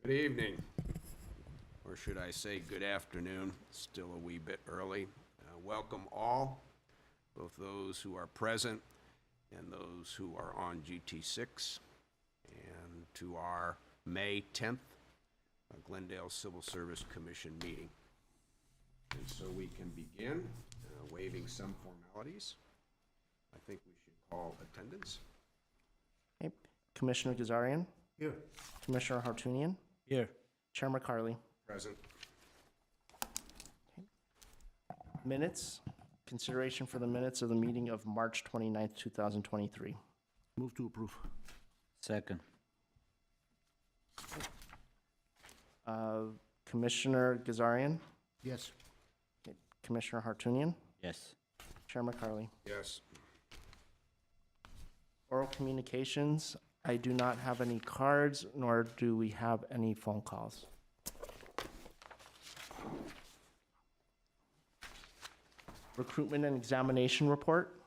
Good evening, or should I say good afternoon, still a wee bit early. Welcome all, both those who are present and those who are on GT6, and to our May 10th Glendale Civil Service Commission meeting. And so we can begin waiving some formalities. I think we should call attendance. Okay. Commissioner Gazarian? Here. Commissioner Hartunian? Here. Chair McCarley? Present. Minutes. Consideration for the minutes of the meeting of March 29th, 2023. Move to approve. Second. Commissioner Gazarian? Yes. Commissioner Hartunian? Yes. Chair McCarley? Yes. Oral communications. I do not have any cards, nor do we have any phone calls. Recruitment and examination report.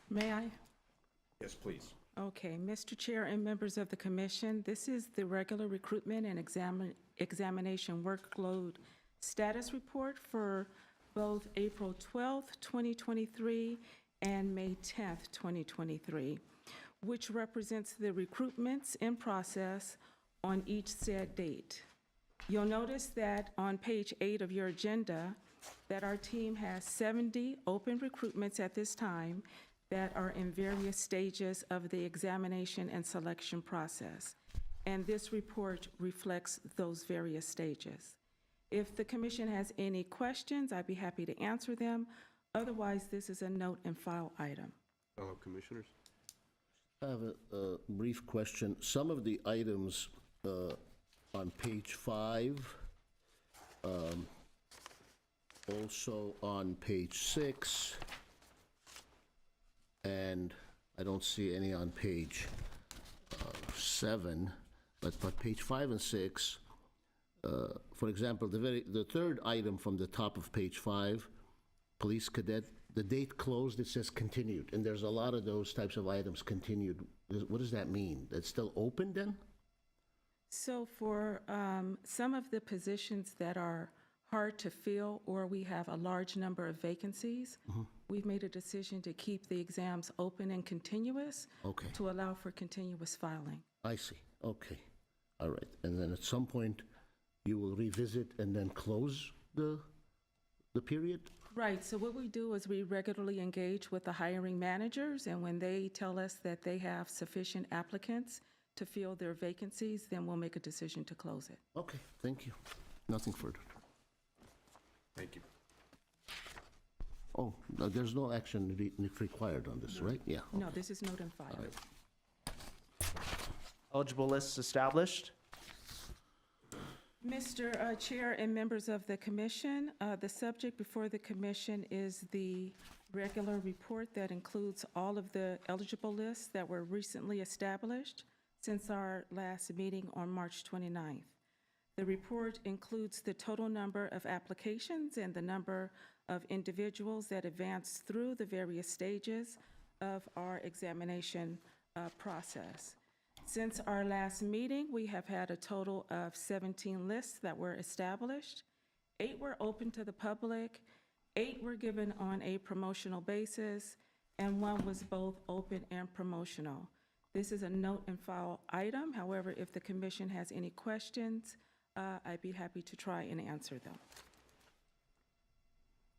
May I? Yes, please. Okay, Mr. Chair and members of the commission, this is the regular recruitment and examination workload status report for both April 12th, 2023 and May 10th, 2023, which represents the recruitments in process on each said date. You'll notice that on page 8 of your agenda that our team has 70 open recruitments at this time that are in various stages of the examination and selection process. And this report reflects those various stages. If the commission has any questions, I'd be happy to answer them. Otherwise, this is a note and file item. Fellow commissioners? I have a brief question. Some of the items on page 5, also on page 6, and I don't see any on page 7, but page 5 and 6, for example, the third item from the top of page 5, police cadet, the date closed, it says continued, and there's a lot of those types of items continued. What does that mean? That's still open then? So for some of the positions that are hard to fill or we have a large number of vacancies, we've made a decision to keep the exams open and continuous Okay, to allow for continuous filing. I see. Okay, all right. And then at some point, you will revisit and then close the period? Right, so what we do is we regularly engage with the hiring managers, and when they tell us that they have sufficient applicants to fill their vacancies, then we'll make a decision to close it. Okay, thank you. Nothing further. Thank you. Oh, no, there's no action required on this, right? Yeah. No, this is note and file. All right. Eligible lists established. Mr. Chair and members of the commission, the subject before the commission is the regular report that includes all of the eligible lists that were recently established since our last meeting on March 29th. The report includes the total number of applications and the number of individuals that advanced through the various stages of our examination process. Since our last meeting, we have had a total of 17 lists that were established. 8 were open to the public, 8 were given on a promotional basis, and 1 was both open and promotional. This is a note and file item. However, if the commission has any questions, I'd be happy to try and answer them.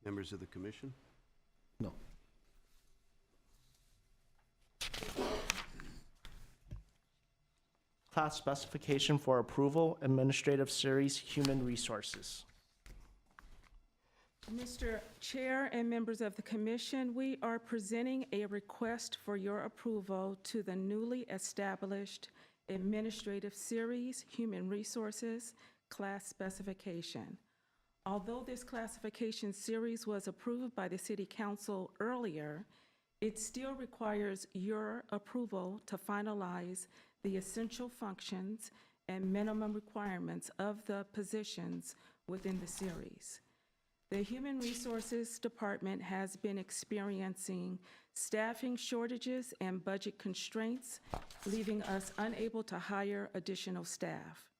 Members of the commission? No. Class specification for approval, Administrative Series, Human Resources. Mr. Chair and members of the commission, we are presenting a request for your approval to the newly established Administrative Series, Human Resources, class specification. Although this classification series was approved by the City Council earlier, it still requires your approval to finalize the essential functions and minimum requirements of the positions within the series. The Human Resources Department has been experiencing staffing shortages and budget constraints, leaving us unable to hire additional staff.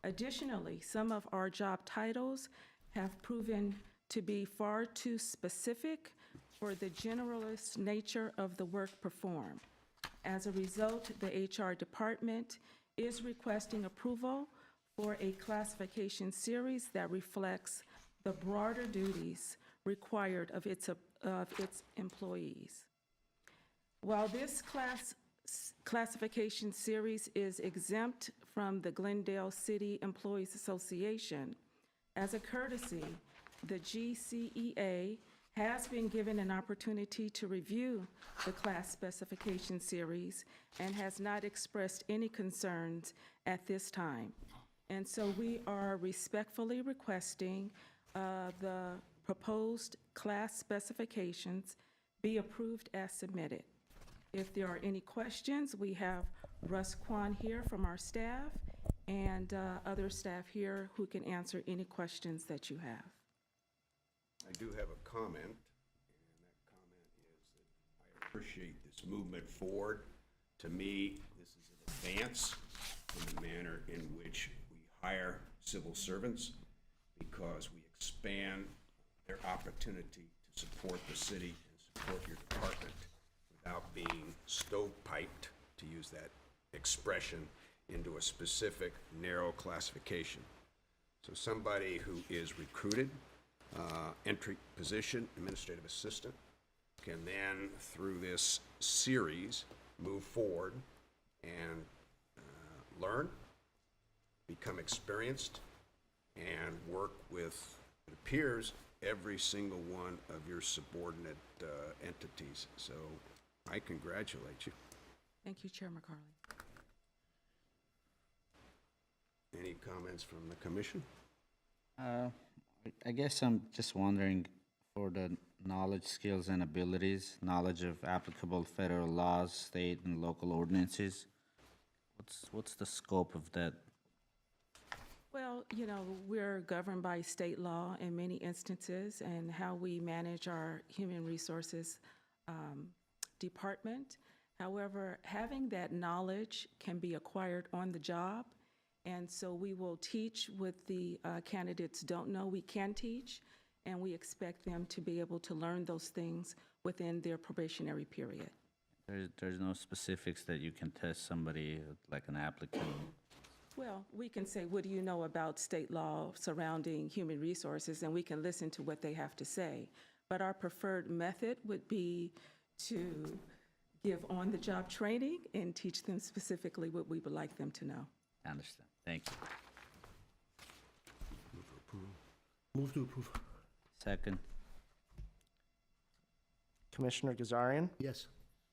Additionally, some of our job titles have proven to be far too specific for the generalist nature of the work performed. As a result, the HR department is requesting approval for a classification series that reflects the broader duties required of its employees. While this classification series is exempt from the Glendale City Employees Association, as a courtesy, the GCEA has been given an opportunity to review the class specification series and has not expressed any concerns at this time. And so we are respectfully requesting the proposed class specifications be approved as submitted. If there are any questions, we have Russ Kwan here from our staff and other staff here who can answer any questions that you have. I do have a comment, and that comment is that I appreciate this movement forward. To me, this is an advance in the manner in which we hire civil servants, because we expand their opportunity to support the city and support your department without being stovepiped, to use that expression, into a specific narrow classification. So somebody who is recruited, entry position, administrative assistant, can then, through this series, move forward and learn, become experienced, and work with, it appears, every single one of your subordinate entities. So I congratulate you. Thank you, Chair McCarley. Any comments from the commission? I guess I'm just wondering, for the knowledge, skills, and abilities, knowledge of applicable federal laws, state and local ordinances, what's the scope of that? Well, you know, we're governed by state law in many instances, and how we manage our human resources department. However, having that knowledge can be acquired on the job, and so we will teach what the candidates don't know we can teach, and we expect them to be able to learn those things within their probationary period. There's no specifics that you can test somebody, like an applicant. Well, we can say, what do you know about state law surrounding human resources, and we can listen to what they have to say. But our preferred method would be to give on-the-job training and teach them specifically what we would like them to know. I understand. Thank you. Move to approve. Second. Commissioner Gazarian, Yes.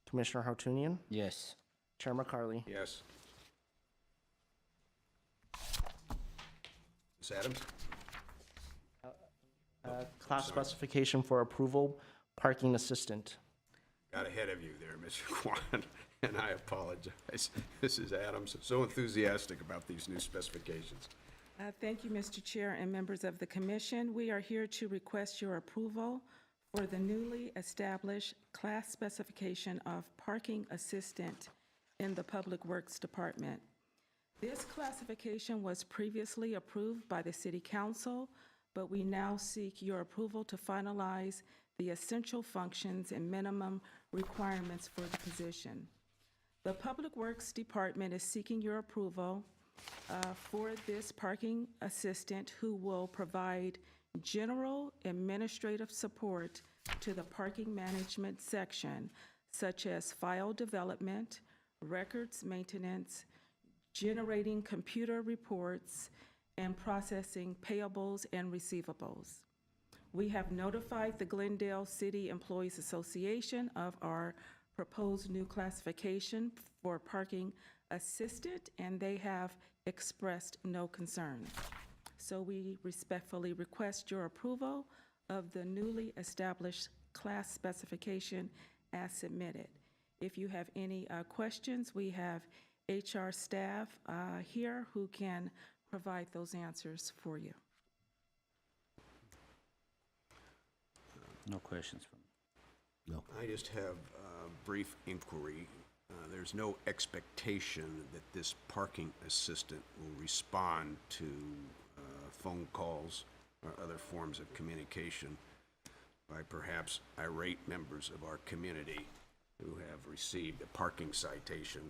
Commissioner Hartunian, Yes. Chair McCarley. Yes. Ms. Adams? Class specification for approval, parking assistant. Got ahead of you there, Mr. Kwan, and I apologize. Mrs. Adams, so enthusiastic about these new specifications. Thank you, Mr. Chair and members of the commission. We are here to request your approval for the newly established class specification of parking assistant in the Public Works Department. This classification was previously approved by the City Council, but we now seek your approval to finalize the essential functions and minimum requirements for the position. The Public Works Department is seeking your approval for this parking assistant, who will provide general administrative support to the parking management section, such as file development, records maintenance, generating computer reports, and processing payables and receivables. We have notified the Glendale City Employees Association of our proposed new classification for parking assistant, and they have expressed no concerns. So we respectfully request your approval of the newly established class specification as submitted. If you have any questions, we have HR staff here who can provide those answers for you. No questions from me. No. I just have brief inquiry. There's no expectation that this parking assistant will respond to phone calls or other forms of communication by perhaps irate members of our community who have received a parking citation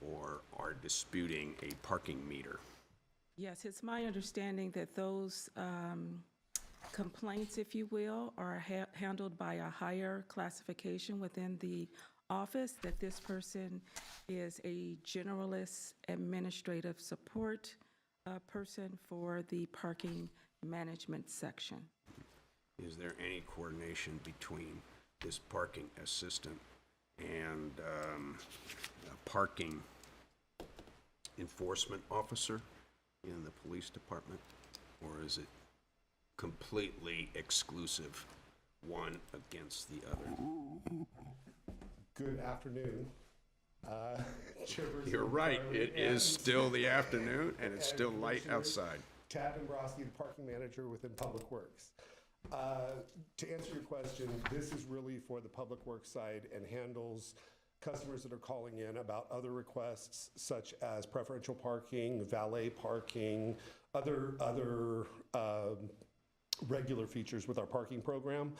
or are disputing a parking meter. Yes, it's my understanding that those complaints, if you will, are handled by a higher classification within the office, that this person is a generalist administrative support person for the parking management section. Is there any coordination between this parking assistant and a parking enforcement officer in the police department? Or is it completely exclusive, one against the other? Good afternoon. Chairperson You're right, Farley it is and- still the afternoon and it's and still light Commissioners. outside. Tad Dombrowski, the parking manager within Public Works. To answer your question, this is really for the Public Works side and handles customers that are calling in about other requests such as preferential parking, valet parking, other regular features with our parking program.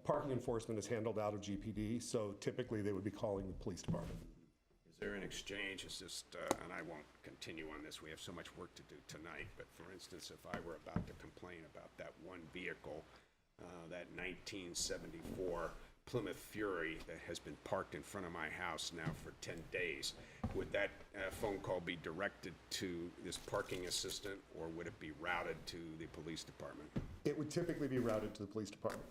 Parking enforcement is handled out of GPD, so typically they would be calling the police department. Is there an exchange? It's just, and I won't continue on this, we have so much work to do tonight, but for instance, if I were about to complain about that one vehicle, that 1974 Plymouth Fury that has been parked in front of my house now for 10 days, would that phone call be directed to this parking assistant, or would it be routed to the police department? It would typically be routed to the police department.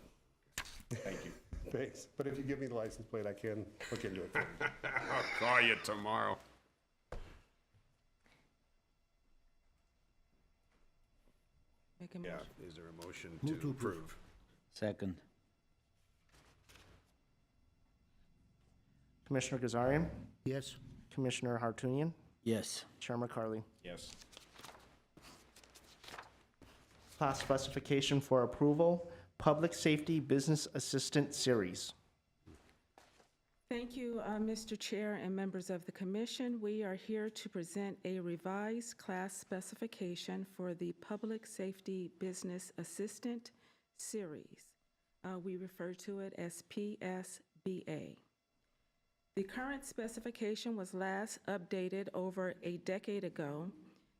Thank you. Thanks, but if you give me the license plate, I can look into it for you. I'll call you tomorrow. Make a Yeah, motion. is there a motion Move to to approve. approve? Second. Commissioner Gazarian, Yes? Commissioner Hartunian, Yes. Chair McCarley. Yes. Class specification for approval, Public Safety Business Assistant Series. Thank you, Mr. Chair and members of the commission. We are here to present a revised class specification for the Public Safety Business Assistant Series. We refer to it as PSBA. The current specification was last updated over a decade ago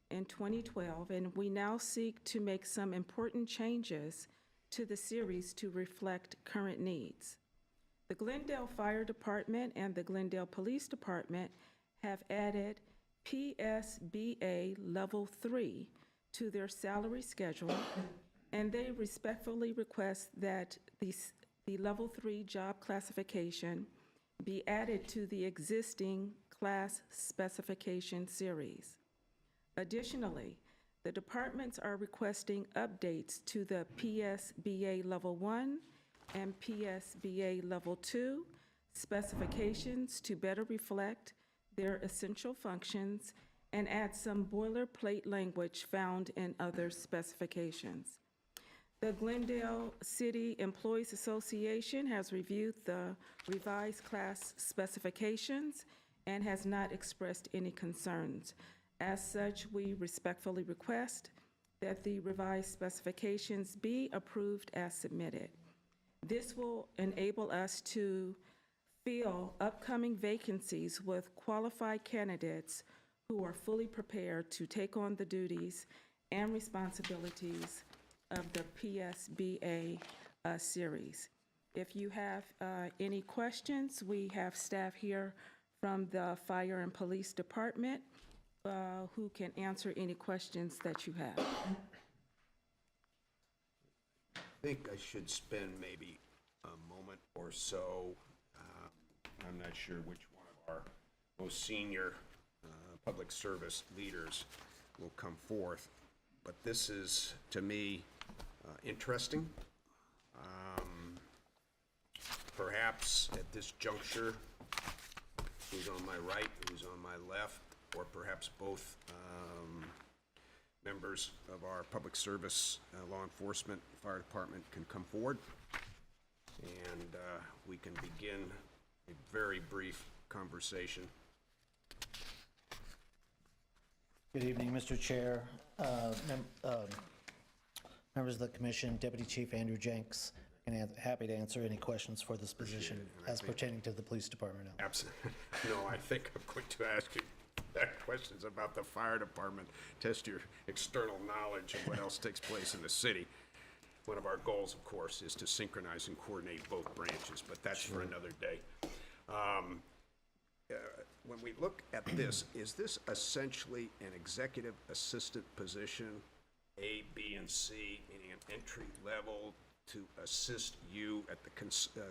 in 2012, and we now seek to make some important changes to the series to reflect current needs. The Glendale Fire Department and the Glendale Police Department have added PSBA Level 3 to their salary schedule, and they respectfully request that the Level 3 job classification be added to the existing class specification series. Additionally, the departments are requesting updates to the PSBA Level 1 and PSBA Level 2 specifications to better reflect their essential functions and add some boilerplate language found in other specifications. The Glendale City Employees Association has reviewed the revised class specifications and has not expressed any concerns. As such, we respectfully request that the revised specifications be approved as submitted. This will enable us to fill upcoming vacancies with qualified candidates who are fully prepared to take on the duties and responsibilities of the PSBA series. If you have any questions, we have staff here from the Fire and Police Department who can answer any questions that you have. I think I should spend maybe a moment or so, I'm not sure which one of our most senior public service leaders will come forth, but this is, to me, interesting. Perhaps at this juncture, who's on my right, who's on my left, or perhaps both members of our public service, law enforcement, fire department can come forward, and we can begin a very brief conversation. Good evening, Mr. Chair, members of the commission, Deputy Chief Andrew Jenks, and happy to answer any questions for this position and I as think- pertaining to the police department. Absolutely. No, I think I'm going to ask you questions about the fire department, test your external knowledge of what else takes place in the city. One of our goals, of course, is to synchronize and coordinate both branches, but that's for another day. When we look at this, is this essentially an executive assistant position, A, B, and C, meaning an entry level to assist you at the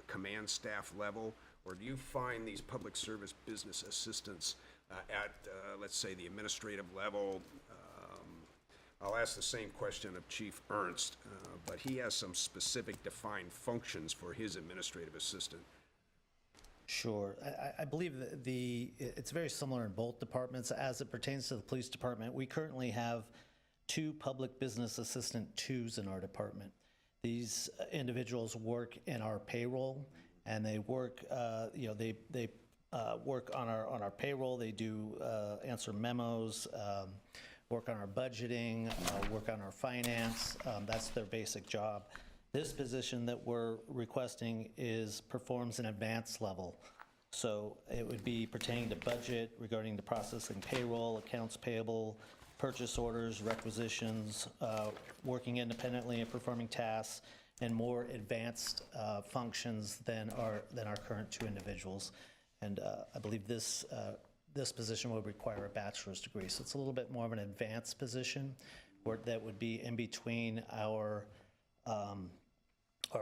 command staff level? Or do you find these public service business assistants at, let's say, the administrative level? I'll ask the same question of Chief Ernst, but he has some specific defined functions for his administrative assistant. Sure. I believe that it's very similar in both departments. As it pertains to the police department, we currently have 2 public business assistant 2s in our department. These individuals work in our payroll, and they work, they work on our payroll. They do answer memos, work on our budgeting, work on our finance. That's their basic job. This position that we're requesting performs an advanced level. So it would be pertaining to budget, regarding the processing payroll, accounts payable, purchase orders, requisitions, working independently and performing tasks, and more advanced functions than our current 2 individuals. And I believe this position would require a bachelor's degree. So it's a little bit more of an advanced position that would be in between our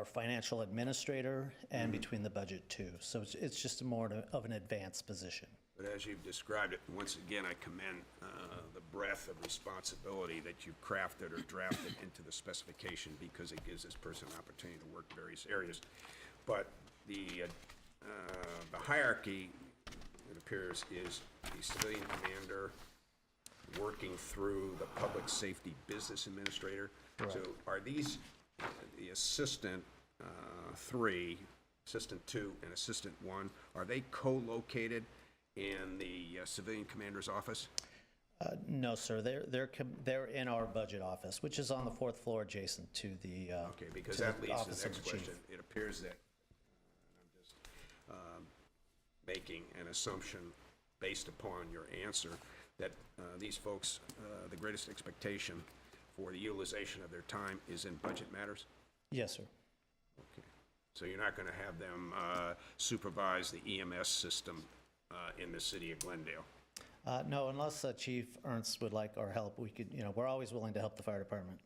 financial administrator and between the budget too. So it's just more of an advanced position. But as you've described it, once again, I commend the breadth of responsibility that you've crafted or drafted into the specification, because it gives this person an opportunity to work various areas. But the hierarchy, it appears, is the civilian commander working through the public safety business administrator. So are these the assistant 3, assistant 2, and assistant 1, are they co-located in the civilian commander's office? No, sir. They're in our budget office, which is on the 4th floor adjacent to the Okay, because to that the leads to office the of next the chief. question. It appears that, and I'm just making an assumption based upon your answer, that these folks, the greatest expectation for the utilization of their time is in budget matters? Yes, sir. Okay. So you're not going to have them supervise the EMS system in the city of Glendale? No, unless Chief Ernst would like our help, we could, we're always willing to help the fire department.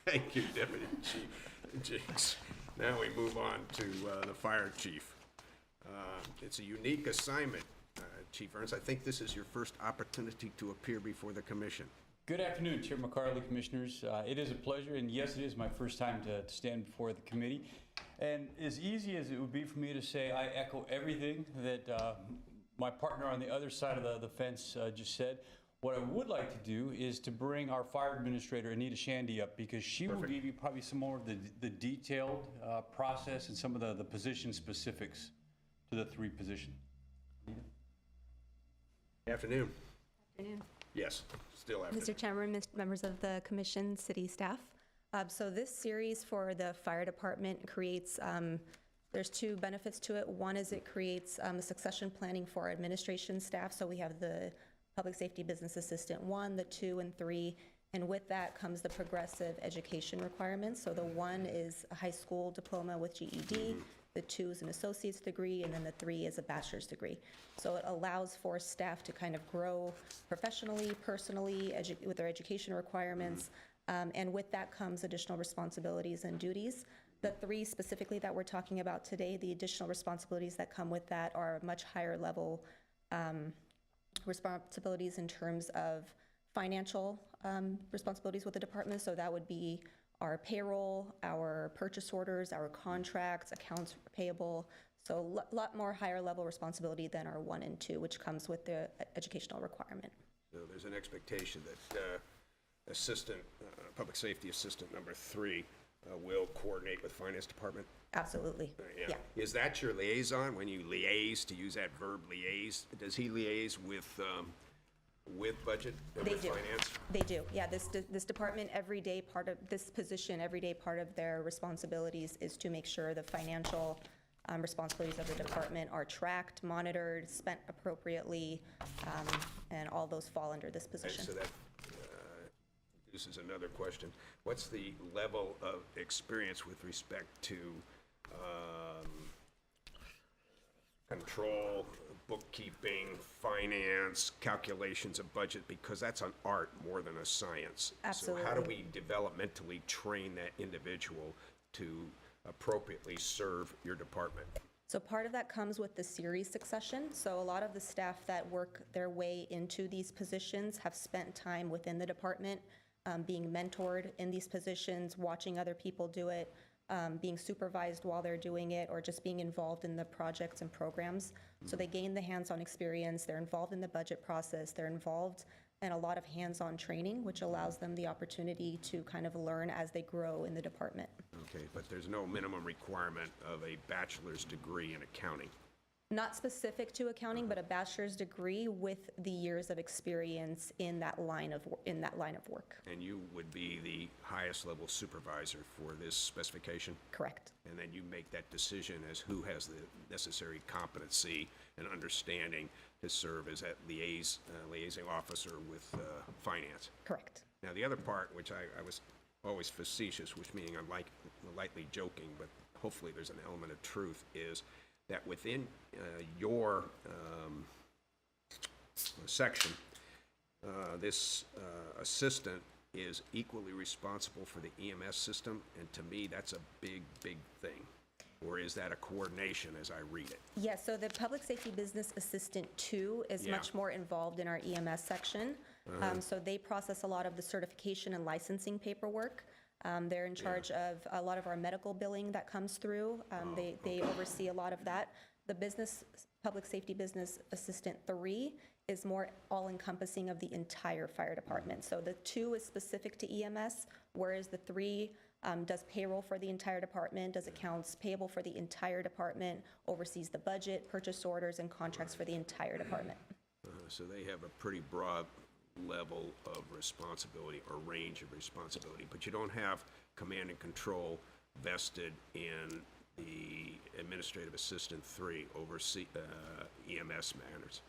Thank you, Deputy Chief Jinks. Now we move on to the fire chief. It's a unique assignment, Chief Ernst. I think this is your first opportunity to appear before the commission. Good afternoon, Chair McCarley, Commissioners. It is a pleasure, and yes, it is my first time to stand before the committee. And as easy as it would be for me to say, I echo everything that my partner on the other side of the fence just said. What I would like to do is to bring our fire administrator, Anita Shandy, up, because she will give you probably some more of the detailed process and some of the position specifics to the 3 positions. Afternoon. Afternoon. Yes, still afternoon. Mr. Chairman, members of the commission, city staff. So this series for the fire department creates, there's 2 benefits to it. One is it creates succession planning for our administration staff. So we have the Public Safety Business Assistant 1, the 2, and 3. And with that comes the progressive education requirements. So the 1 is a high school diploma with GED. The 2 is an associate's degree, and then the 3 is a bachelor's degree. So it allows for staff to kind of grow professionally, personally, with their education requirements, and with that comes additional responsibilities and duties. The 3 specifically that we're talking about today, the additional responsibilities that come with that are much higher level responsibilities in terms of financial responsibilities with the department. So that would be our payroll, our purchase orders, our contracts, accounts payable. So a lot more higher level responsibility than our 1 and 2, which comes with the educational requirement. So there's an expectation that assistant, public safety assistant number 3 will coordinate with Finance Department? Absolutely. Yeah. Is that your liaison, when you liaise, to use that verb liaise? Does he liaise with budget and They with do. finance? They do. Yeah, this department, every day, part of this position, every day, part of their responsibilities is to make sure the financial responsibilities of the department are tracked, monitored, spent appropriately, and all those fall under this And position. so that this is another question. What's the level of experience with respect to control, bookkeeping, finance, calculations of budget? Because that's an art more than a science. So how do we developmentally train that individual to appropriately serve your department? So part of that comes with the series succession. So a lot of the staff that work their way into these positions have spent time within the department, being mentored in these positions, watching other people do it, being supervised while they're doing it, or just being involved in the projects and programs. So they gain the hands-on experience, they're involved in the budget process, they're involved in a lot of hands-on training, which allows them the opportunity to kind of learn as they grow in the department. Okay, but there's no minimum requirement of a bachelor's degree in accounting. Not specific to accounting, but a bachelor's degree with the years of experience in that line of work. And you would be the highest level supervisor for this specification? Correct. And then you make that decision as who has the necessary competency and understanding to serve as that liaison officer with finance. Correct. Now, the other part, which I was always facetious, which meaning I'm lightly joking, but hopefully there's an element of truth, is that within your section, this assistant is equally responsible for the EMS system, and to me, that's a big, big thing. Or is that a coordination as I read it? Yes, so the Public Safety Business Assistant 2 is Yeah. much more involved in our EMS section. So they process a lot of the certification and licensing paperwork. They're in charge of a lot of our medical billing that comes through. They oversee a lot of that. The Public Safety Business Assistant 3 is more all-encompassing of the entire fire department. So the 2 is specific to EMS, whereas the 3 does payroll for the entire department, does accounts payable for the entire department, oversees the budget, purchase orders, and contracts for the entire department. So they have a pretty broad level of responsibility or range of responsibility, but you don't have command and control vested in the Administrative Assistant 3 oversee EMS matters.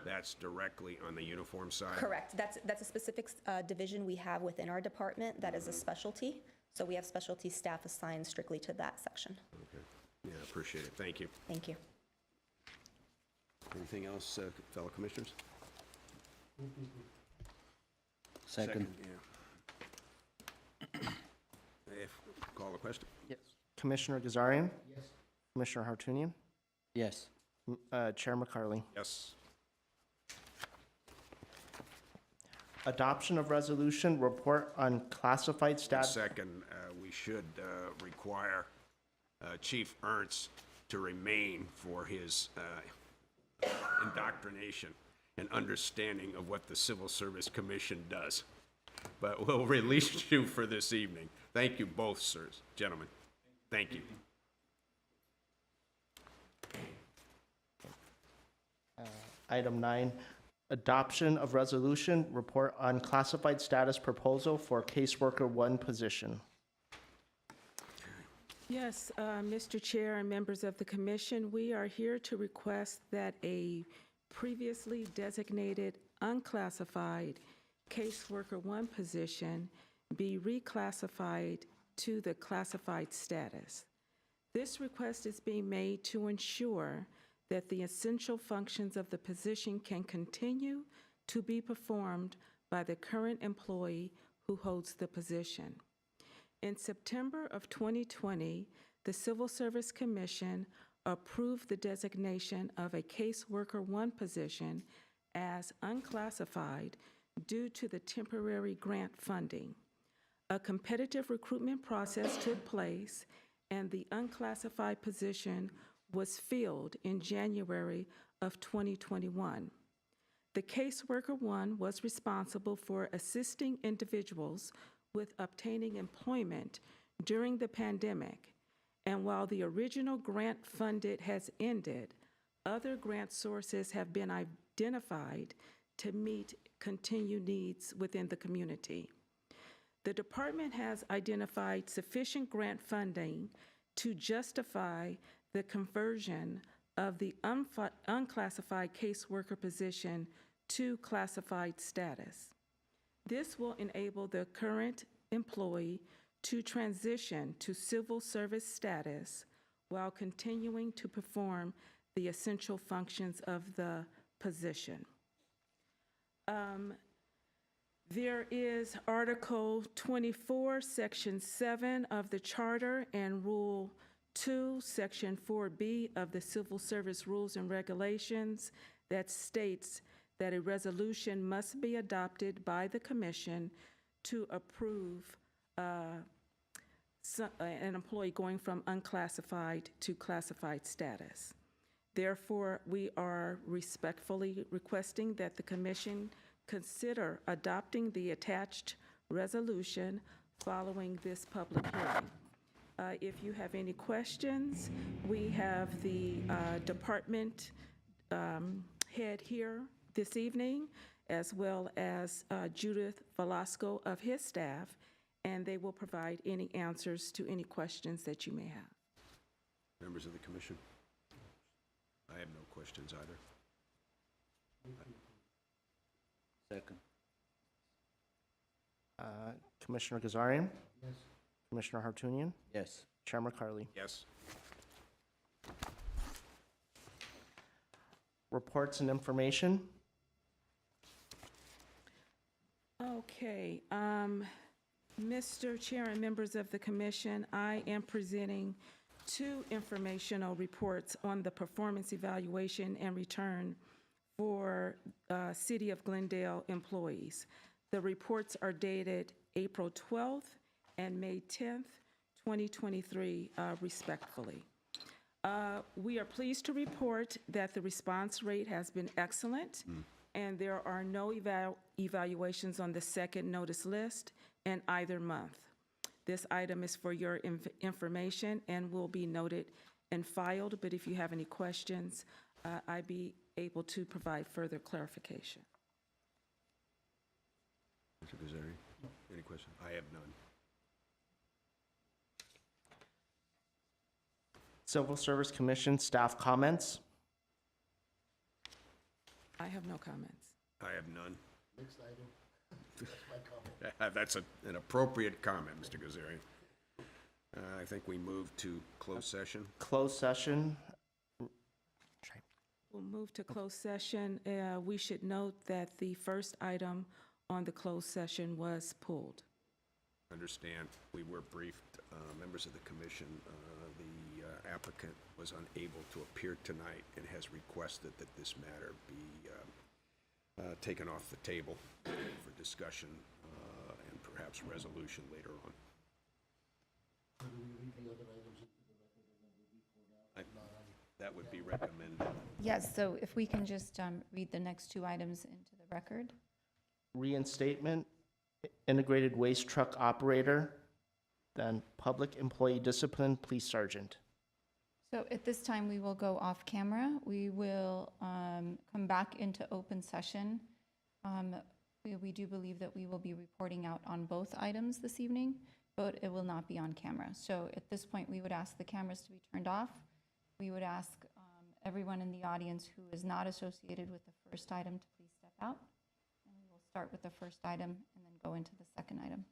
That's directly on the uniform side? Correct. That's a specific division we have within our department that is a specialty. So we have specialty staff assigned strictly to that section. Okay. Yeah, I appreciate it. Thank you. Thank you. Anything else, fellow commissioners? Second. Yeah. Call the question. Yes. Commissioner Gazarian? Yes. Commissioner Hartunian? Yes. Chair McCarley? Yes. Adoption of resolution, report on classified status. Second, we should require Chief Ernst to remain for his indoctrination and understanding of what the Civil Service Commission does. But we'll release you for this evening. Thank you both, sirs, gentlemen. Thank you. Item 9, adoption of resolution, report on classified status proposal for caseworker 1 position. Yes, Mr. Chair and members of the commission, we are here to request that a previously designated unclassified caseworker 1 position be reclassified to the classified status. This request is being made to ensure that the essential functions of the position can continue to be performed by the current employee who holds the position. In September of 2020, the Civil Service Commission approved the designation of a caseworker 1 position as unclassified due to the temporary grant funding. A competitive recruitment process took place, and the unclassified position was filled in January of 2021. The caseworker 1 was responsible for assisting individuals with obtaining employment during the pandemic, and while the original grant funded has ended, other grant sources have been identified to meet continued needs within the community. The department has identified sufficient grant funding to justify the conversion of the unclassified caseworker position to classified status. This will enable the current employee to transition to civil service status while continuing to perform the essential functions of the position. There is Article 24, Section 7 of the Charter and Rule 2, Section 4B of the Civil Service Rules and Regulations that states that a resolution must be adopted by the Commission to approve an employee going from unclassified to classified status. Therefore, we are respectfully requesting that the Commission consider adopting the attached resolution following this public hearing. If you have any questions, we have the department head here this evening, as well as Judith Velasco of his staff, and they will provide any answers to any questions that you may have. Members of the commission? I have no questions either. Second. Commissioner Gazarian? Yes. Commissioner Hartunian? Yes. Chair McCarley? Yes. Reports and information. Okay, Mr. Chair and members of the commission, I am presenting two informational reports on the performance evaluation and return for City of Glendale employees. The reports are dated April 12th and May 10th, 2023, respectfully. We are pleased to report that the response rate has been excellent, and there are no evaluations on the second notice list in either month. This item is for your information and will be noted and filed, but if you have any questions, I'd be able to provide further clarification. Mr. Gazari, any questions? I have none. Civil Service Commission staff comments. I have no comments. I have none. Next item. That's an appropriate comment, Mr. Gazari. I think we move to closed session. Closed session. We'll move to closed session. We should note that the first item on the closed session was pulled. Understand, we were briefed, members of the commission, the applicant was unable to appear tonight and has requested that this matter be taken off the table for discussion and perhaps resolution later on. That would be recommended. Yes, so if we can just read the next two items into the record. Reinstatement, integrated waste truck operator, then public employee discipline, police sergeant. So at this time, we will go off camera. We will come back into open session. We do believe that we will be reporting out on both items this evening, but it will not be on camera. So at this point, we would ask the cameras to be turned off. We would ask everyone in the audience who is not associated with the first item to please step out. And we will start with the first item and then go into the second item.